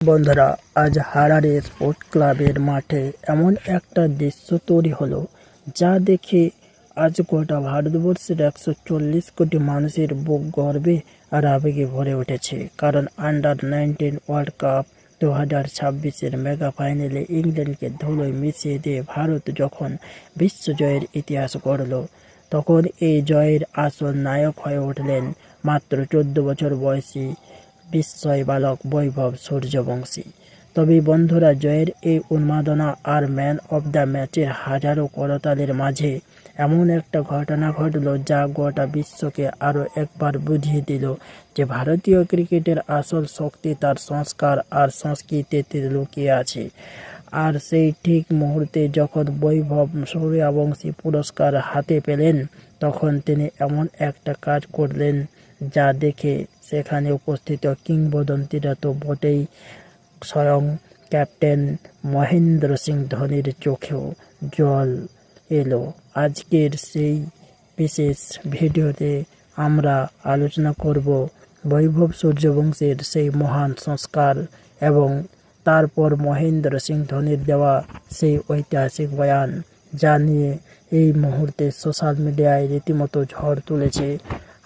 বন্ধুরা, আজ Harare sport ক্লাবের মাঠে এমন একটা দৃশ্য তৈরি হলো যা দেখে আজ গোটা ভারতবর্ষের 140 কোটি মানুষের বুক গর্বে আর আবেগে ভরে উঠেছে। কারণ আন্ডার-19 ওয়ার্ল্ড কাপ 2026-এর মেগা ফাইনালে ইংল্যান্ডকে ধুলোয় মিশিয়ে দিয়ে ভারত যখন বিশ্বজয়ের ইতিহাস গড়ল, তখন এই জয়ের আসল নায়ক হয়ে উঠলেন মাত্র 14 বছর বয়সী বিস্ময় বালক বৈভব সূর্যবংশী। তবে বন্ধুরা, জয়ের এই উন্মাদনা আর ম্যান অব দ্য ম্যাচের হাজারো করতালের মাঝে এমন একটা ঘটনা ঘটল যা গোটা বিশ্বকে আরও একবার বুঝিয়ে দিল যে ভারতীয় ক্রিকেটের আসল শক্তি তার সংস্কার আর সংস্কৃতিতে লুকিয়ে আছে। আর সেই ঠিক মুহূর্তে যখন বৈভব সূর্যবংশী পুরস্কার হাতে পেলেন, তখন তিনি এমন একটা কাজ করলেন যা দেখে সেখানে উপস্থিত কিংবদন্তিরা তো বটেই, স্বয়ং ক্যাপ্টেন মহেন্দ্র সিং ধোনির চোখেও জল এলো। আজকের সেই বিশেষ ভিডিওতে আমরা আলোচনা করব বৈভব সূর্যবংশীর সেই মহান সংস্কার এবং তারপর মহেন্দ্র সিং ধোনির দেওয়া সেই ঐতিহাসিক বয়ান, যা নিয়ে এই মুহূর্তে সোশ্যাল মিডিয়ায় রীতিমতো ঝড় তুলেছে।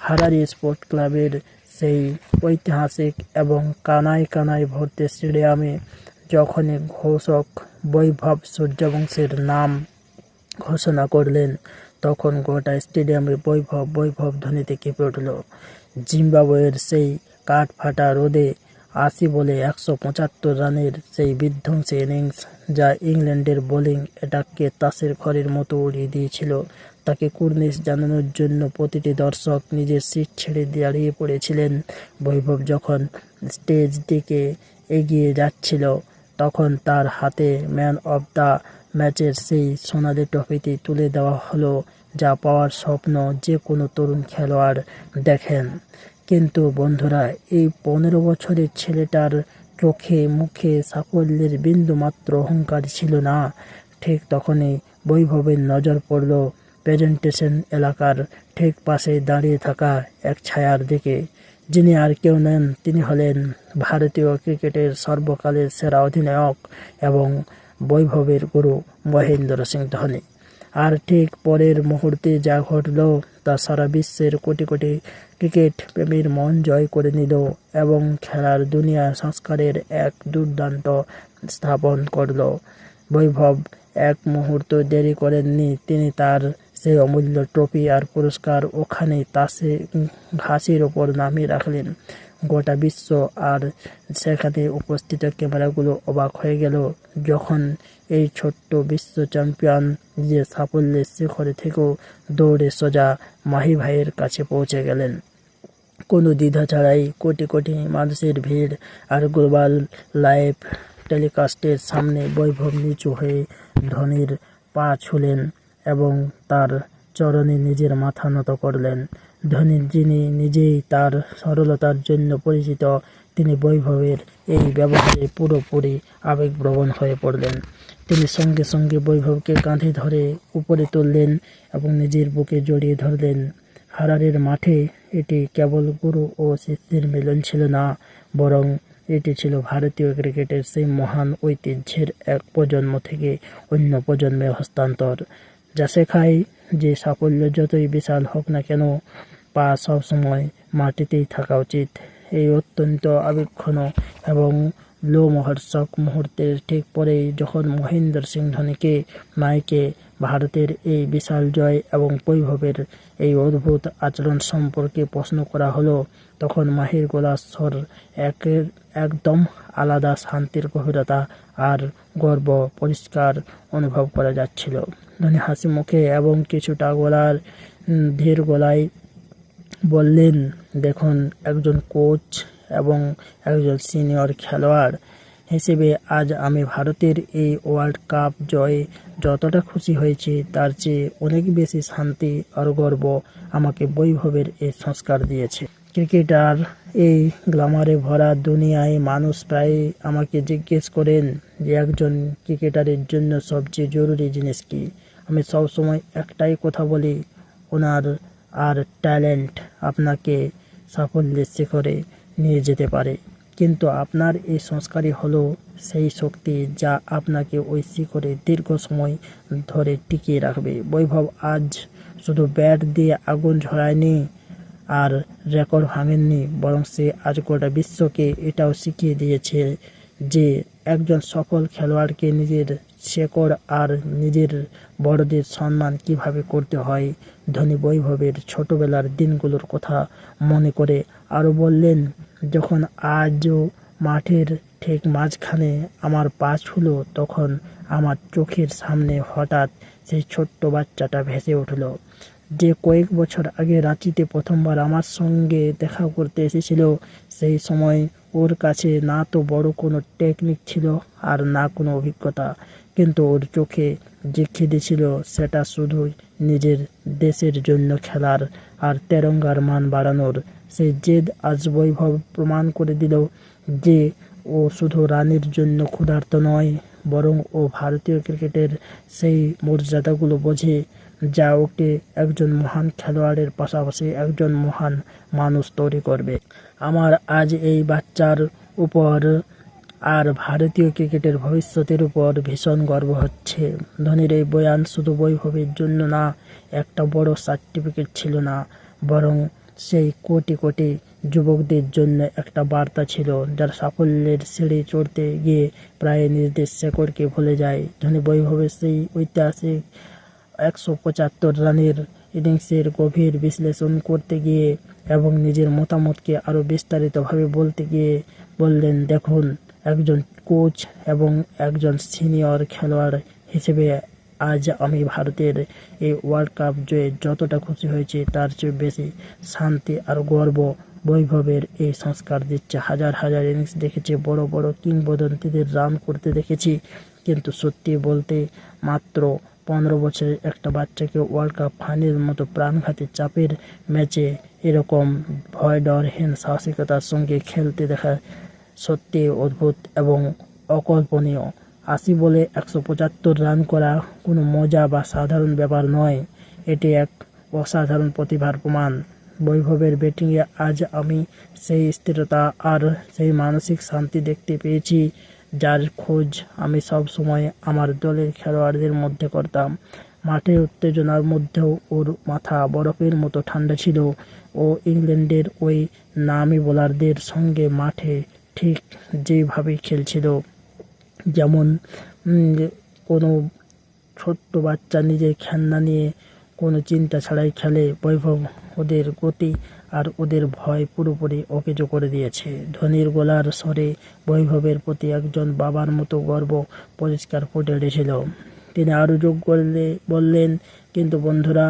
হারারি স্পোর্ট ক্লাবের সেই ঐতিহাসিক এবং কানায় কানায় ভর্তি স্টেডিয়ামে যখনই ঘোষক বৈভব সূর্যবংশীর নাম ঘোষণা করলেন, তখন গোটা স্টেডিয়ামে বৈভব বৈভব ধ্বনিতে কেঁপে উঠল। জিম্বাবুয়ের সেই কাঠফাটা রোদে 80 বলে 175 রানের সেই বিধ্বংসী ইনিংস, যা ইংল্যান্ডের বোলিং অ্যাটাককে তাসের ঘরের মতো উড়িয়ে দিয়েছিল, তাকে কুর্নিশ জানানোর জন্য প্রতিটি দর্শক নিজের সিট ছেড়ে দাঁড়িয়ে পড়েছিলেন। বৈভব যখন স্টেজ দিকে এগিয়ে যাচ্ছিল, তখন তার হাতে ম্যান অব দ্য ম্যাচের সেই সোনালি ট্রফিটি তুলে দেওয়া হলো, যা পাওয়ার স্বপ্ন যে কোনো তরুণ খেলোয়াড় দেখেন। কিন্তু বন্ধুরা, এই 15 বছরের ছেলেটার চোখে মুখে সাফল্যের বিন্দুমাত্র অহংকার ছিল না। ঠিক তখনই বৈভবের নজর পড়ল প্রেজেন্টেশন এলাকার ঠিক পাশে দাঁড়িয়ে থাকা এক ছায়ার দিকে, যিনি আর কেউ নেন, তিনি হলেন ভারতীয় ক্রিকেটের সর্বকালের সেরা অধিনায়ক এবং বৈভবের গুরু মহেন্দ্র সিং ধোনি। আর ঠিক পরের মুহূর্তে যা ঘটল তা সারা বিশ্বের কোটি কোটি ক্রিকেট প্রেমীর মন জয় করে নিল এবং খেলার দুনিয়া সংস্কারের এক দুর্দান্ত স্থাপন করল। বৈভব এক মুহূর্ত দেরি করেননি, তিনি তার সেই অমূল্য ট্রফি আর পুরস্কার ওখানে তাসে ঘাসের ওপর নামিয়ে রাখলেন। গোটা বিশ্ব আর সেখানে উপস্থিত ক্যামেরাগুলো অবাক হয়ে গেল যখন এই ছোট্ট বিশ্ব চ্যাম্পিয়ন যে সাফল্যের শিখরে থেকেও দৌড়ে সোজা মাহি ভাইয়ের কাছে পৌঁছে গেলেন। কোনো দ্বিধা ছাড়াই কোটি কোটি মানুষের ভিড় আর গ্লোবাল লাইভ টেলিকাস্টের সামনে বৈভব নিচু হয়ে ধোনির পা ছুলেন এবং তার চরণে নিজের মাথা নত করলেন। ধোনি, যিনি নিজেই তার সরলতার জন্য পরিচিত, তিনি বৈভবের এই ব্যবহারে পুরোপুরি আবেগপ্রবণ হয়ে পড়লেন। তিনি সঙ্গে সঙ্গে বৈভবকে কাঁধে ধরে উপরে তুললেন এবং নিজের বুকে জড়িয়ে ধরলেন। হারারের মাঠে এটি কেবল গুরু ও শিষ্যের মিলন ছিল না, বরং এটি ছিল ভারতীয় ক্রিকেটের সেই মহান ঐতিহ্যের এক প্রজন্ম থেকে অন্য প্রজন্মে হস্তান্তর, যা শেখায় যে সাফল্য যতই বিশাল হোক না কেন, পা সবসময় মাটিতেই থাকা উচিত। এই অত্যন্ত আবেগঘন এবং লোমহর্ষক মুহূর্তের ঠিক পরেই যখন মহেন্দ্র সিং ধোনিকে মাইকে ভারতের এই বিশাল জয় এবং বৈভবের এই অদ্ভুত আচরণ সম্পর্কে প্রশ্ন করা হলো, তখন মাহির গলার স্বর একদম আলাদা, শান্তির গভীরতা আর গর্ব পরিষ্কার অনুভব করা যাচ্ছিল। ধোনি হাসি মুখে এবং কিছুটা ধীর গলায় বললেন, দেখুন, একজন কোচ এবং একজন সিনিয়র খেলোয়াড় হিসেবে আজ আমি ভারতের এই ওয়ার্ল্ড কাপ জয়ে যতটা খুশি হয়েছি, তার চেয়ে অনেক বেশি শান্তি আর গর্ব আমাকে বৈভবের এই সংস্কার দিয়েছে। ক্রিকেটার এই গ্ল্যামারে ভরা দুনিয়ায় মানুষ প্রায় আমাকে জিজ্ঞেস করেন যে একজন ক্রিকেটারের জন্য সবচেয়ে জরুরি জিনিস কি। আমি সবসময় একটাই কথা বলি, ওনার আর ট্যালেন্ট আপনাকে সাফল্যের শিখরে নিয়ে যেতে পারে। কিন্তু আপনার এই সংস্কারই হলো সেই শক্তি যা আপনাকে ওই শিখরে দীর্ঘ সময় ধরে টিকিয়ে রাখবে। বৈভব আজ শুধু ব্যাট দিয়ে আগুন ঝরায়নি আর রেকর্ড ভাঙেননি, বরং সে আজ গোটা বিশ্বকে এটাও শিখিয়ে দিয়েছে যে একজন সফল খেলোয়াড়কে নিজের শেকড় আর নিজের বড়দের সম্মান কিভাবে করতে হয়। ধনী বৈভবের ছোটবেলার দিনগুলোর কথা মনে করে আরও বললেন, যখন আজও মাঠের ঠিক মাঝখানে আমার পা ছুঁল, তখন আমার চোখের সামনে হঠাৎ সেই ছোট্ট বাচ্চাটা ভেসে উঠল, যে কয়েক বছর আগে রাঁচিতে প্রথমবার আমার সঙ্গে দেখা করতে এসেছিল। সেই সময় ওর কাছে না তো বড় কোনো টেকনিক ছিল আর না কোনো অভিজ্ঞতা, কিন্তু ওর চোখে যে খিদে ছিল সেটা শুধু নিজের দেশের জন্য খেলার আর তেরঙ্গার মান বাড়ানোর। সেই জেদ আজ বৈভব প্রমাণ করে দিল যে ও শুধু রানের জন্য ক্ষুধার্ত নয়, বরং ও ভারতীয় ক্রিকেটের সেই মর্যাদাগুলো বোঝে যা ওকে একজন মহান খেলোয়াড়ের পাশাপাশি একজন মহান মানুষ তৈরি করবে। আমার আজ এই বাচ্চার উপর আর ভারতীয় ক্রিকেটের ভবিষ্যতের উপর ভীষণ গর্ব হচ্ছে। ধোনির এই বয়ান শুধু বৈভবের জন্য না, একটা বড় সার্টিফিকেট ছিল না, বরং সেই কোটি কোটি যুবকদের জন্য একটা বার্তা ছিল যারা সাফল্যের সিঁড়ি চড়তে গিয়ে প্রায় নিজেদের শেকড়কে ভুলে যায়। ধোনি বৈভবের সেই ঐতিহাসিক 175 রানের ইনিংসের গভীর বিশ্লেষণ করতে গিয়ে এবং নিজের মতামতকে আরও বিস্তারিতভাবে বলতে গিয়ে বললেন, দেখুন, একজন কোচ এবং একজন সিনিয়র খেলোয়াড় হিসেবে আজ আমি ভারতের এই ওয়ার্ল্ড কাপ জয়ে যতটা খুশি হয়েছি তার চেয়ে বেশি শান্তি আর গর্ব বৈভবের এই সংস্কার দিচ্ছে। হাজার হাজার ইনিংস দেখেছি, বড় বড় কিংবদন্তিদের রান করতে দেখেছি, কিন্তু সত্যি বলতে মাত্র 15 বছরের একটা বাচ্চাকে ওয়ার্ল্ড কাপ ফাইনালের মতো প্রাণঘাতী চাপের ম্যাচে এরকম ভয় ডরহীন সাহসিকতার সঙ্গে খেলতে দেখা সত্যি অদ্ভুত এবং অকল্পনীয়। 80 বলে 175 রান করা কোনো মজা বা সাধারণ ব্যাপার নয়, এটি এক অসাধারণ প্রতিভার প্রমাণ। বৈভবের ব্যাটিংয়ে আজ আমি সেই স্থিরতা আর সেই মানসিক শান্তি দেখতে পেয়েছি যার খোঁজ আমি সব সময় আমার দলের খেলোয়াড়দের মধ্যে করতাম। মাঠের উত্তেজনার মধ্যেও ওর মাথা বরফের মতো ঠান্ডা ছিল। ও ইংল্যান্ডের ওই নামী বোলারদের সঙ্গে মাঠে ঠিক যেভাবে খেলছিল, যেমন কোনো ছোট্ট বাচ্চা নিজের খেলনা নিয়ে কোনো চিন্তা ছাড়াই খেলে, বৈভব ওদের গতি আর ওদের ভয় পুরোপুরি অকেজো করে দিয়েছে। ধোনির গলার স্বরে বৈভবের প্রতি একজন বাবার মতো গর্ব পরিষ্কার ফুটে উঠেছিল। তিনি আরও যোগ করলে বললেন, কিন্তু বন্ধুরা,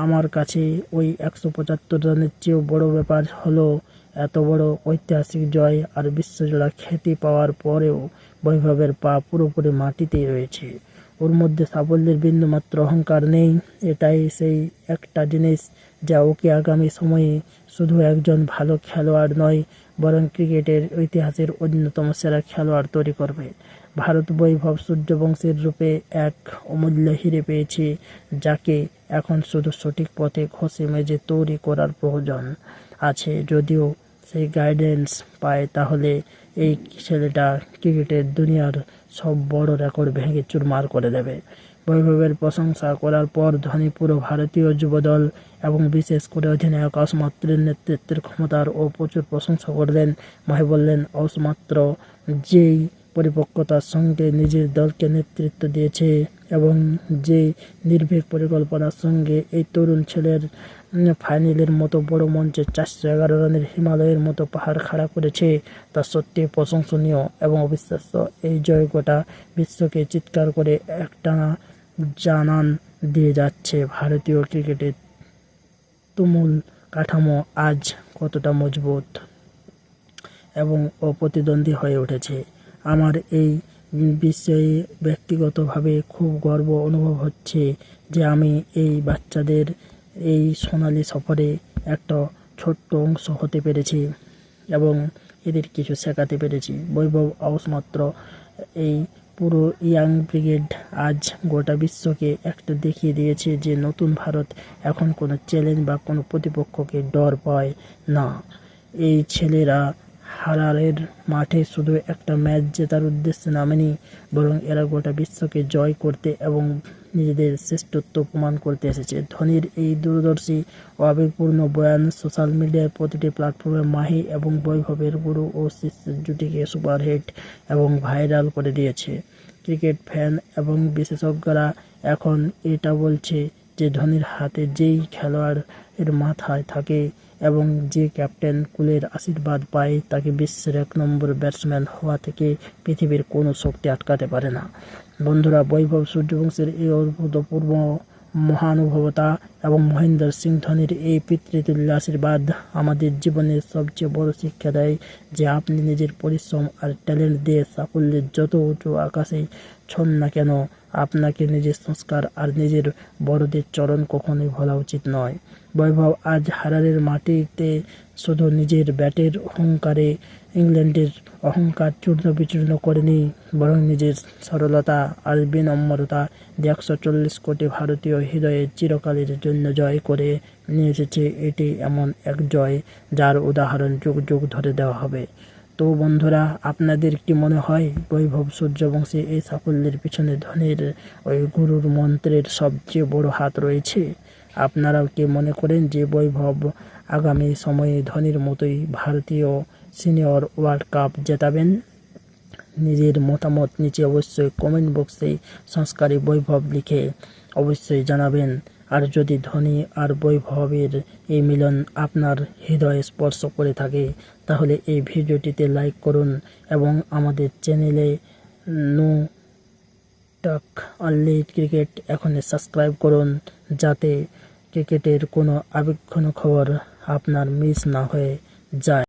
আমার কাছে ওই 175 রানের চেয়েও বড় ব্যাপার হলো এত বড় ঐতিহাসিক জয় আর বিশ্বজোড়া খ্যাতি পাওয়ার পরেও বৈভবের পা পুরোপুরি মাটিতেই রয়েছে। ওর মধ্যে সাফল্যের বিন্দুমাত্র অহংকার নেই। এটাই সেই একটা জিনিস যা ওকে আগামী সময়ে শুধু একজন ভালো খেলোয়াড় নয়, বরং ক্রিকেটের ইতিহাসের অন্যতম সেরা খেলোয়াড় তৈরি করবে। ভারত বৈভব সূর্যবংশীর রূপে এক অমূল্য হিরে পেয়েছে, যাকে এখন শুধু সঠিক পথে ঘষে মেজে তৈরি করার প্রয়োজন আছে। যদিও সেই গাইডেন্স পায়, তাহলে এই ছেলেটা ক্রিকেটের দুনিয়ার সব বড় রেকর্ড ভেঙে চুরমার করে দেবে। বৈভবের প্রশংসা করার পর ধোনি পুরো ভারতীয় যুবদল এবং বিশেষ করে অধিনায়ক অসমাত্রের নেতৃত্বের ক্ষমতার ও প্রচুর প্রশংসা করলেন। মাহি বললেন, অসমাত্র যেই পরিপক্কতার সঙ্গে নিজের দলকে নেতৃত্ব দিয়েছে এবং যে নির্ভীক পরিকল্পনার সঙ্গে এই তরুণ ছেলের ফাইনালের মতো বড় মঞ্চে 411 রানের হিমালয়ের মতো পাহাড় খাড়া করেছে, তা সত্যি প্রশংসনীয় এবং অবিশ্বাস্য। এই জয় গোটা বিশ্বকে চিৎকার করে একটানা জানান দিয়ে যাচ্ছে ভারতীয় ক্রিকেটের তুমুল কাঠামো আজ কতটা মজবুত এবং অপ্রতিদ্বন্দ্বী হয়ে উঠেছে। আমার এই বিষয়ে ব্যক্তিগতভাবে খুব গর্ব অনুভব হচ্ছে যে আমি এই বাচ্চাদের এই সোনালি সফরে একটা ছোট্ট অংশ হতে পেরেছি এবং এদের কিছু শেখাতে পেরেছি। বৈভব অসমাত্র এই পুরো ইয়াং ব্রিগেড আজ গোটা বিশ্বকে একটা দেখিয়ে দিয়েছে যে নতুন ভারত এখন কোনো চ্যালেঞ্জ বা কোনো প্রতিপক্ষকে ডর পায় না। এই ছেলেরা হারারের মাঠে শুধু একটা ম্যাচ জেতার উদ্দেশ্যে নামেনি, বরং এরা গোটা বিশ্বকে জয় করতে এবং নিজেদের শ্রেষ্ঠত্ব প্রমাণ করতে এসেছে। ধোনির এই দূরদর্শী ও আবেগপূর্ণ বয়ান সোশ্যাল মিডিয়ার প্রতিটি প্ল্যাটফর্মে মাহি এবং বৈভবের গুরু ও শিষ্যের জুটিকে সুপারহিট এবং ভাইরাল করে দিয়েছে। ক্রিকেট ফ্যান এবং বিশেষজ্ঞরা এখন এটা বলছে যে ধোনির হাতে যেই খেলোয়াড়ের মাথায় থাকে এবং যে ক্যাপ্টেন কুলের আশীর্বাদ পায় তাকে বিশ্বের 1 নম্বর ব্যাটসম্যান হওয়া থেকে পৃথিবীর কোনো শক্তি আটকাতে পারে না। বন্ধুরা, বৈভব সূর্যবংশীর এই অভূতপূর্ব মহানুভবতা এবং মহেন্দ্র সিং ধোনির এই পিতৃতুল্য আশীর্বাদ আমাদের জীবনের সবচেয়ে বড় শিক্ষা দেয় যে আপনি নিজের পরিশ্রম আর ট্যালেন্ট দিয়ে সাফল্যের যত উঁচু আকাশে ছন না কেন, আপনাকে নিজের সংস্কার আর নিজের বড়দের চরণ কখনোই ভোলা উচিত নয়। বৈভব আজ হারারের মাটিতে শুধু নিজের ব্যাটের অহংকারে ইংল্যান্ডের অহংকার চূর্ণ বিচূর্ণ করেনি, বরং নিজের সরলতা আর বিনম্রতা দিয়ে 140 কোটি ভারতীয় হৃদয়ে চিরকালের জন্য জয় করে নিয়ে এসেছে। এটি এমন এক জয় যার উদাহরণ যুগ যুগ ধরে দেওয়া হবে। তো বন্ধুরা, আপনাদের কি মনে হয় বৈভব সূর্যবংশী এই সাফল্যের পিছনে ধোনির ওই গুরুর মন্ত্রের সবচেয়ে বড় হাত রয়েছে? আপনারাও কি মনে করেন যে বৈভব আগামী সময়ে ধোনির মতোই ভারতীয় সিনিয়র ওয়ার্ল্ড কাপ জেতাবেন? নিজের মতামত নিচে অবশ্যই কমেন্ট বক্সে সংস্কারী বৈভব লিখে অবশ্যই জানাবেন। আর যদি ধোনি আর বৈভবের এই মিলন আপনার হৃদয় স্পর্শ করে থাকে তাহলে এই ভিডিওটিতে লাইক করুন এবং আমাদের চ্যানেলে নো টক অনলি ক্রিকেট এখনই সাবস্ক্রাইব করুন, যাতে ক্রিকেটের কোনো আবেগঘন খবর আপনার মিস না হয়ে যায়।